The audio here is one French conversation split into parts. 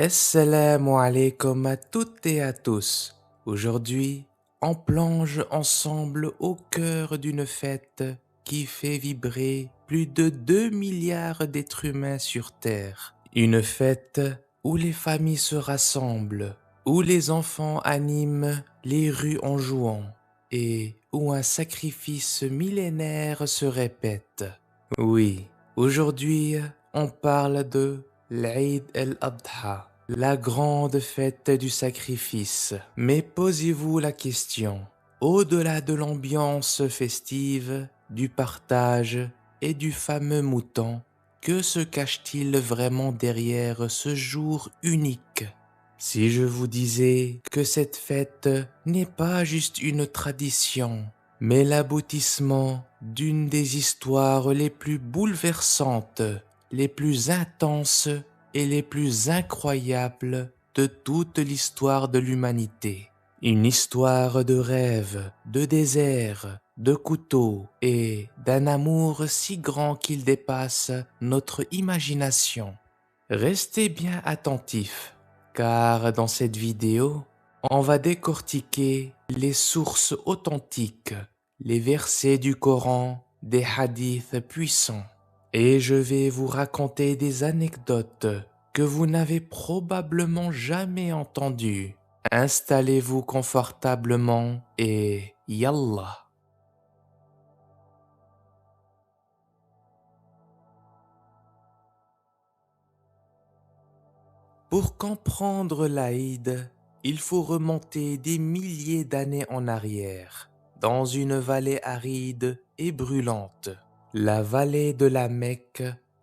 Assalamu alaikum à toutes et à tous. Aujourd'hui, on plonge ensemble au cœur d'une fête qui fait vibrer plus de 2 milliards d'êtres humains sur Terre. Une fête où les familles se rassemblent, où les enfants animent les rues en jouant et où un sacrifice millénaire se répète. Oui, aujourd'hui, on parle de l'Eid el-Adha, la grande fête du sacrifice. Mais posez-vous la question, au-delà de l'ambiance festive, du partage et du fameux mouton, que se cache-t-il vraiment derrière ce jour unique? Si je vous disais que cette fête n'est pas juste une tradition, mais l'aboutissement d'une des histoires les plus bouleversantes, les plus intenses et les plus incroyables de toute l'histoire de l'humanité. Une histoire de rêve, de désert, de couteaux et d'un amour si grand qu'il dépasse notre imagination. Restez bien attentifs, car dans cette vidéo, on va décortiquer les sources authentiques, les versets du Coran, des hadiths puissants. Et je vais vous raconter des anecdotes que vous n'avez probablement jamais entendues. Installez-vous confortablement et Yallah. Pour comprendre l'Aïd, il faut remonter des milliers d'années en arrière, dans une vallée aride et brûlante. La vallée de la Mecque,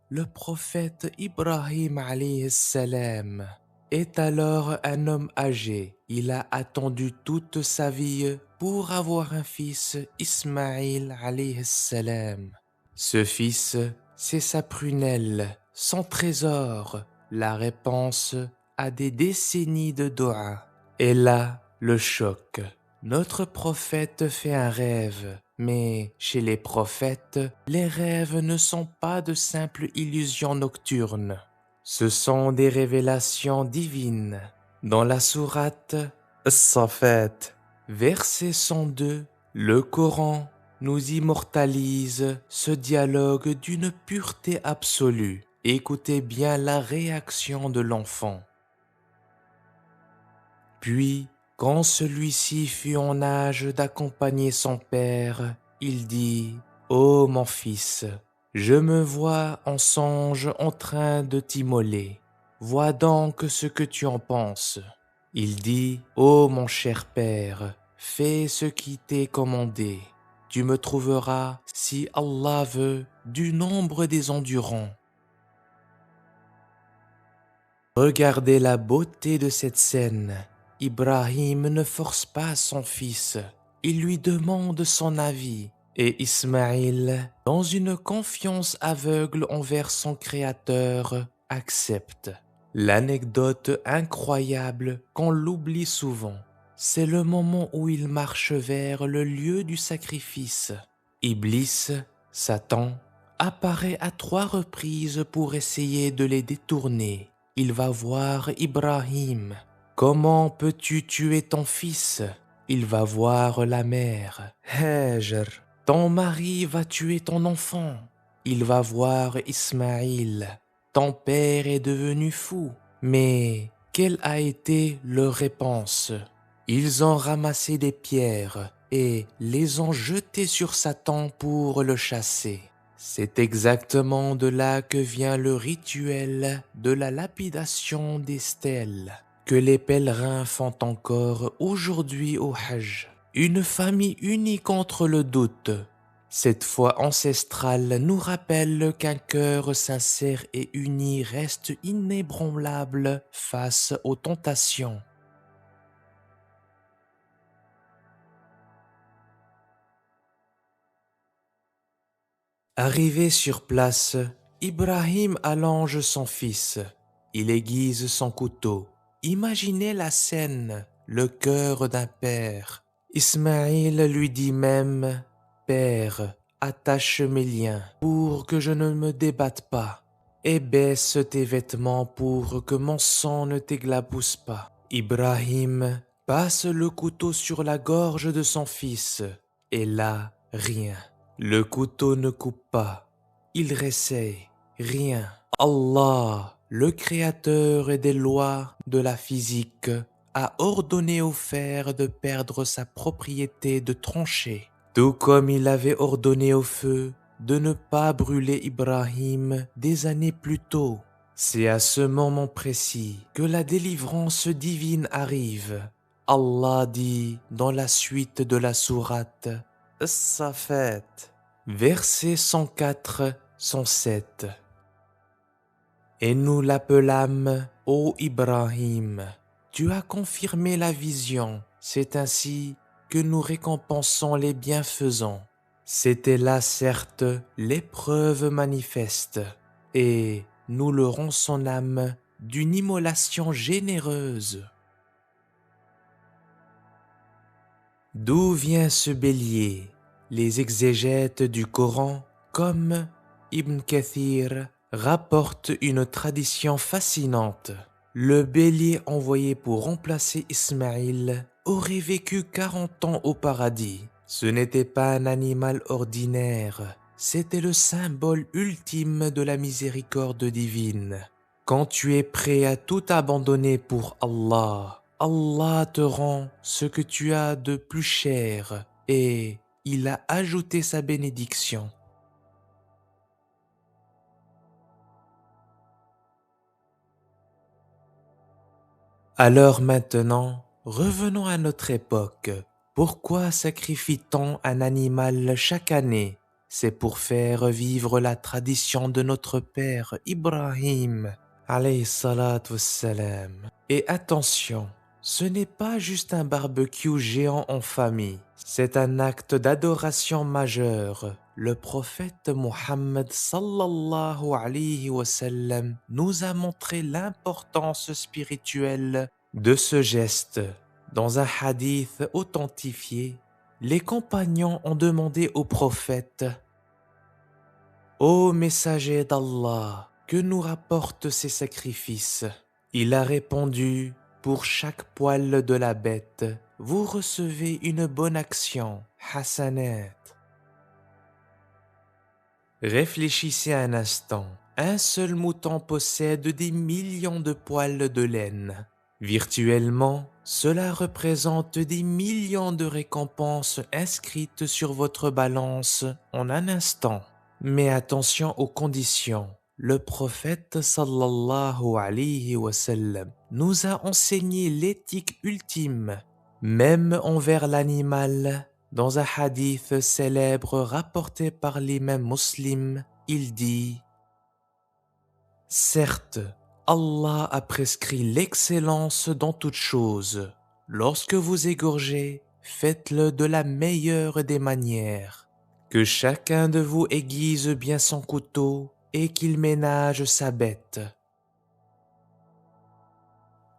le prophète Ibrahim alayhi salam est alors un homme âgé. Il a attendu toute sa vie pour avoir un fils, Ismaïl alayhi salam. Ce fils, c'est sa prunelle, son trésor, la réponse à des décennies de doigts. Et là, le choc. Notre prophète fait un rêve, mais chez les prophètes, les rêves ne sont pas de simples illusions nocturnes. Ce sont des révélations divines. Dans la sourate As-Safat, verset 102, le Coran nous immortalise ce dialogue d'une pureté absolue. Écoutez bien la réaction de l'enfant. Puis, quand celui-ci fut en âge d'accompagner son père, il dit « Ô mon fils, je me vois en songe en train de t'immoler. Vois donc ce que tu en penses. » Il dit « Ô mon cher père, fais ce qui t'est commandé. Tu me trouveras, si Allah veut, du nombre des endurants. » Regardez la beauté de cette scène. Ibrahim ne force pas son fils, il lui demande son avis. Et Ismaïl, dans une confiance aveugle envers son créateur, accepte. L'anecdote incroyable qu'on l'oublie souvent, c'est le moment où il marche vers le lieu du sacrifice. Iblis, Satan, apparaît à 3 reprises pour essayer de les détourner. Il va voir Ibrahim. Comment peux-tu tuer ton fils? Il va voir la mère. Hajar, ton mari va tuer ton enfant. Il va voir Ismaïl. Ton père est devenu fou. Mais quelle a été leur réponse? Ils ont ramassé des pierres et les ont jetées sur Satan pour le chasser. C'est exactement de là que vient le rituel de la lapidation des stèles que les pèlerins font encore aujourd'hui au Hajj. Une famille unie contre le doute. Cette foi ancestrale nous rappelle qu'un cœur sincère et uni reste inébranlable face aux tentations. Arrivé sur place, Ibrahim allonge son fils. Il aiguise son couteau. Imaginez la scène, le cœur d'un père. Ismaïl lui dit même « Père, attache mes liens pour que je ne me débatte pas. » et baisse tes vêtements pour que mon sang ne t'éclabousse pas. Ibrahim passe le couteau sur la gorge de son fils, et là, rien. Le couteau ne coupe pas. Il réessaye, rien. Allah, le créateur des lois de la physique, a ordonné au fer de perdre sa propriété de trancher, tout comme il avait ordonné au feu de ne pas brûler Ibrahim des années plus tôt. C'est à ce moment précis que la délivrance divine arrive. Allah dit dans la suite de la sourate As-Safat, versets 104-107. Et nous l'appelâmes, ô Ibrahim, tu as confirmé la vision, c'est ainsi que nous récompensons les bienfaisants. C'était là certes l'épreuve manifeste, et nous lerons son âme d'une immolation généreuse. D'où vient ce bélier? Les exégètes du Coran, comme Ibn Kathir, rapportent une tradition fascinante. Le bélier envoyé pour remplacer Ismaïl aurait vécu 40 ans au paradis. Ce n'était pas un animal ordinaire, c'était le symbole ultime de la miséricorde divine. Quand tu es prêt à tout abandonner pour Allah, Allah te rend ce que tu as de plus cher et il a ajouté sa bénédiction. Alors maintenant, revenons à notre époque. Pourquoi sacrifie-t-on un animal chaque année? C'est pour faire vivre la tradition de notre père Ibrahim, alayhi salatu wassalam. Et attention, ce n'est pas juste un barbecue géant en famille, c'est un acte d'adoration majeur. Le prophète Muhammad sallallahu alayhi wa sallam nous a montré l'importance spirituelle de ce geste. Dans un hadith authentifié, les compagnons ont demandé au prophète « Ô messager d'Allah, que nous rapportent ces sacrifices ?» Il a répondu « Pour chaque poil de la bête, vous recevez une bonne action, hasanat. » Réfléchissez un instant. Un seul mouton possède des millions de poils de laine. Virtuellement, cela représente des millions de récompenses inscrites sur votre balance en un instant. Mais attention aux conditions. Le prophète sallallahu alayhi wa sallam nous a enseigné l'éthique ultime, même envers l'animal. Dans un hadith célèbre rapporté par l'imam Muslim, il dit « Certes, Allah a prescrit l'excellence dans toute chose. Lorsque vous égorgez, faites-le de la meilleure des manières. Que chacun de vous aiguise bien son couteau et qu'il ménage sa bête. »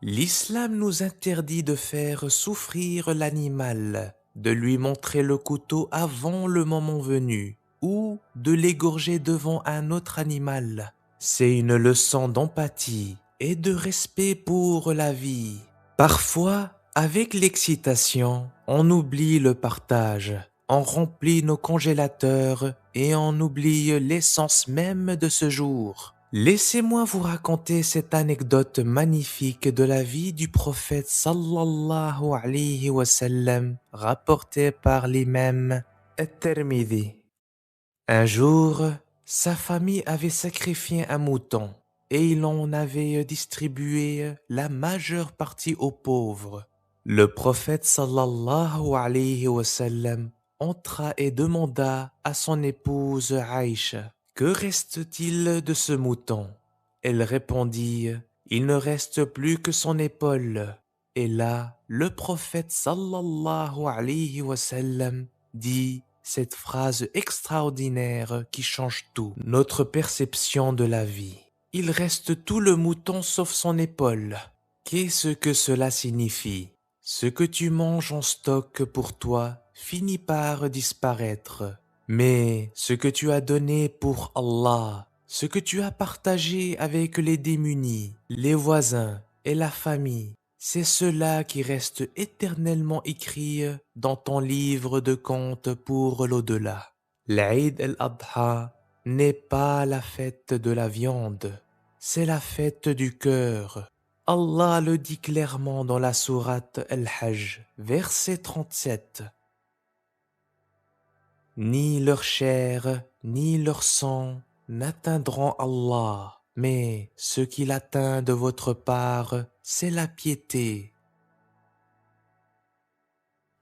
L'islam nous interdit de faire souffrir l'animal, de lui montrer le couteau avant le moment venu, ou de l'égorger devant un autre animal. C'est une leçon d'empathie et de respect pour la vie. Parfois, avec l'excitation, on oublie le partage, on remplit nos congélateurs et on oublie l'essence même de ce jour. Laissez-moi vous raconter cette anecdote magnifique de la vie du prophète sallallahu alayhi wa sallam, rapportée par l'imam At-Tirmidhi. Un jour, sa famille avait sacrifié un mouton et il en avait distribué la majeure partie aux pauvres. Le prophète sallallahu alayhi wa sallam entra et demanda à son épouse Aïcha « Que reste-t-il de ce mouton ?» Elle répondit « Il ne reste plus que son épaule. » Et là, le prophète sallallahu alayhi wa sallam dit cette phrase extraordinaire qui change tout, notre perception de la vie. Il reste tout le mouton sauf son épaule. Qu'est-ce que cela signifie? Ce que tu manges en stock pour toi finit par disparaître. Mais ce que tu as donné pour Allah, ce que tu as partagé avec les démunis, les voisins et la famille, c'est cela qui reste éternellement écrit dans ton livre de comptes pour l'au-delà. L'Aïd el-Adha n'est pas la fête de la viande, c'est la fête du cœur. Allah le dit clairement dans la sourate Al-Hajj, verset 37. Ni leur chair, ni leur sang n'atteindront Allah, mais ce qu'il atteint de votre part, c'est la piété.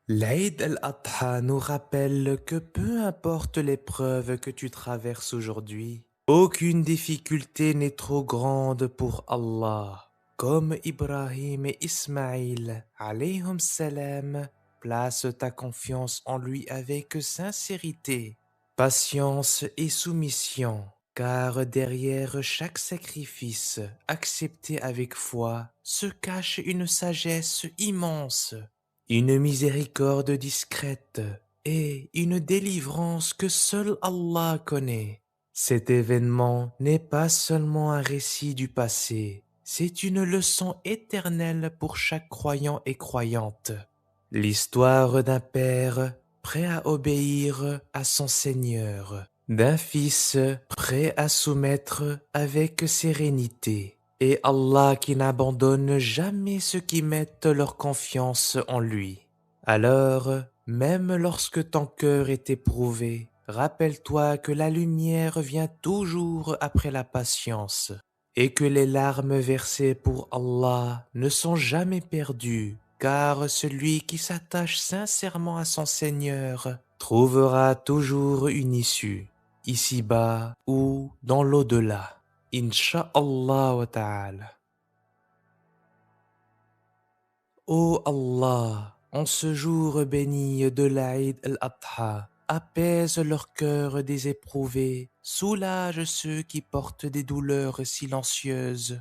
L'Aïd al-Adha nous rappelle que peu importe l'épreuve que tu traverses aujourd'hui, aucune difficulté n'est trop grande pour Allah. Comme Ibrahim et Ismaïl, alayhum salam, place ta confiance en lui avec sincérité, patience et soumission, car derrière chaque sacrifice accepté avec foi se cache une sagesse immense, une miséricorde discrète et une délivrance que seul Allah connaît. Cet événement n'est pas seulement un récit du passé, c'est une leçon éternelle pour chaque croyant et croyante. L'histoire d'un père prêt à obéir à son Seigneur, d'un fils prêt à soumettre avec sérénité, et Allah qui n'abandonne jamais ceux qui mettent leur confiance en lui. Alors, même lorsque ton cœur est éprouvé, rappelle-toi que la lumière vient toujours après la patience, et que les larmes versées pour Allah ne sont jamais perdues, car celui qui s'attache sincèrement à son Seigneur trouvera toujours une issue, ici-bas ou dans l'au-delà. Inch'Allah wa ta'ala. Ô Allah, en ce jour béni de l'Aïd al-Adha, apaise leur cœur des éprouvés, soulage ceux qui portent des douleurs silencieuses,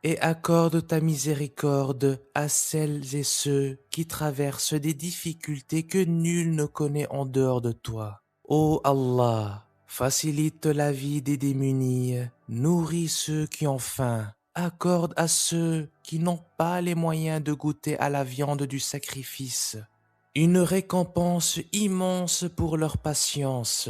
et accorde ta miséricorde à celles et ceux qui traversent des difficultés que nul ne connaît en dehors de toi. Ô Allah, facilite la vie des démunis, nourris ceux qui ont faim, accorde à ceux qui n'ont pas les moyens de goûter à la viande du sacrifice une récompense immense pour leur patience,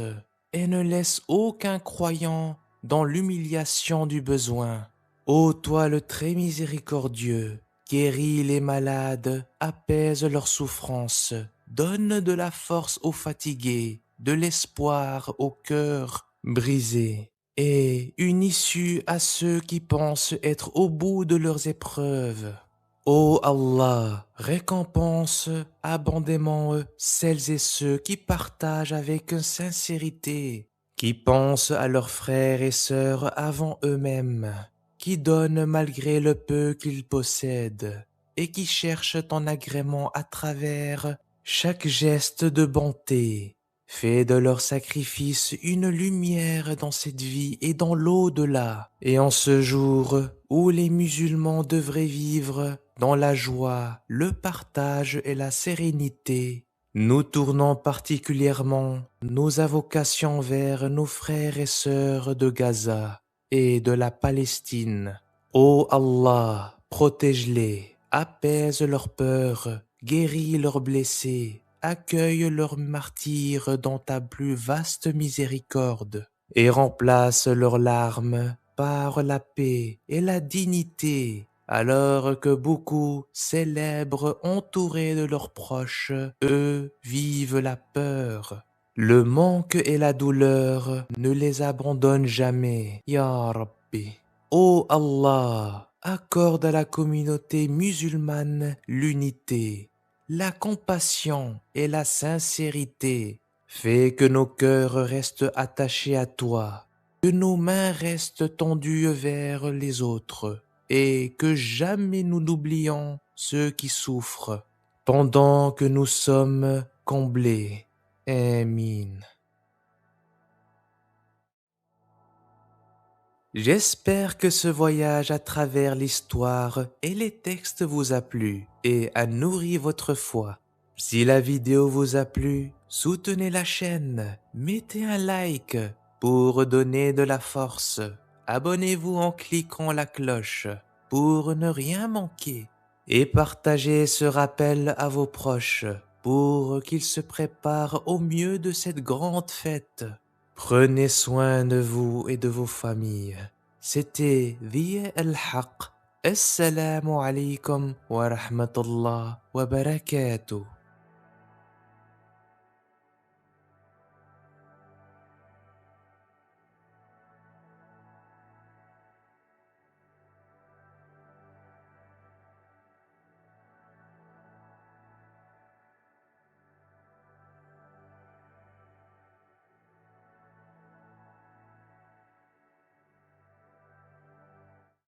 et ne laisse aucun croyant dans l'humiliation du besoin. Ô toi le très miséricordieux, guéris les malades, apaise leurs souffrances, donne de la force aux fatigués, de l'espoir aux cœurs brisés, et une issue à ceux qui pensent être au bout de leurs épreuves. Ô Allah, récompense abondamment celles et ceux qui partagent avec sincérité, qui pensent à leurs frères et sœurs avant eux-mêmes, qui donnent malgré le peu qu'ils possèdent, et qui cherchent ton agrément à travers chaque geste de bonté. Fais de leur sacrifice une lumière dans cette vie et dans l'au-delà, et en ce jour où les musulmans devraient vivre dans la joie, le partage et la sérénité, nous tournons particulièrement nos invocations vers nos frères et sœurs de Gaza et de la Palestine. Ô Allah, protège-les, apaise leur peur, guéris leurs blessés, accueille leurs martyrs dans ta plus vaste miséricorde, et remplace leurs larmes par la paix et la dignité, alors que beaucoup célèbrent entourés de leurs proches, eux vivent la peur. Le manque et la douleur ne les abandonnent jamais, Ya Rabbi. Ô Allah, accorde à la communauté musulmane l'unité, la compassion et la sincérité. Fais que nos cœurs restent attachés à toi, que nos mains restent tendues vers les autres, et que jamais nous n'oublions ceux qui souffrent, pendant que nous sommes comblés. Amin. J'espère que ce voyage à travers l'histoire et les textes vous a plu et a nourri votre foi. Si la vidéo vous a plu, soutenez la chaîne, mettez un like, Pour donner de la force, abonnez-vous en cliquant la cloche pour ne rien manquer et partagez ce rappel à vos proches pour qu'ils se préparent au mieux de cette grande fête. Prenez soin de vous et de vos familles. C'était Via El-Haq. Assalamu alaikum wa rahmatullah wa barakatuh.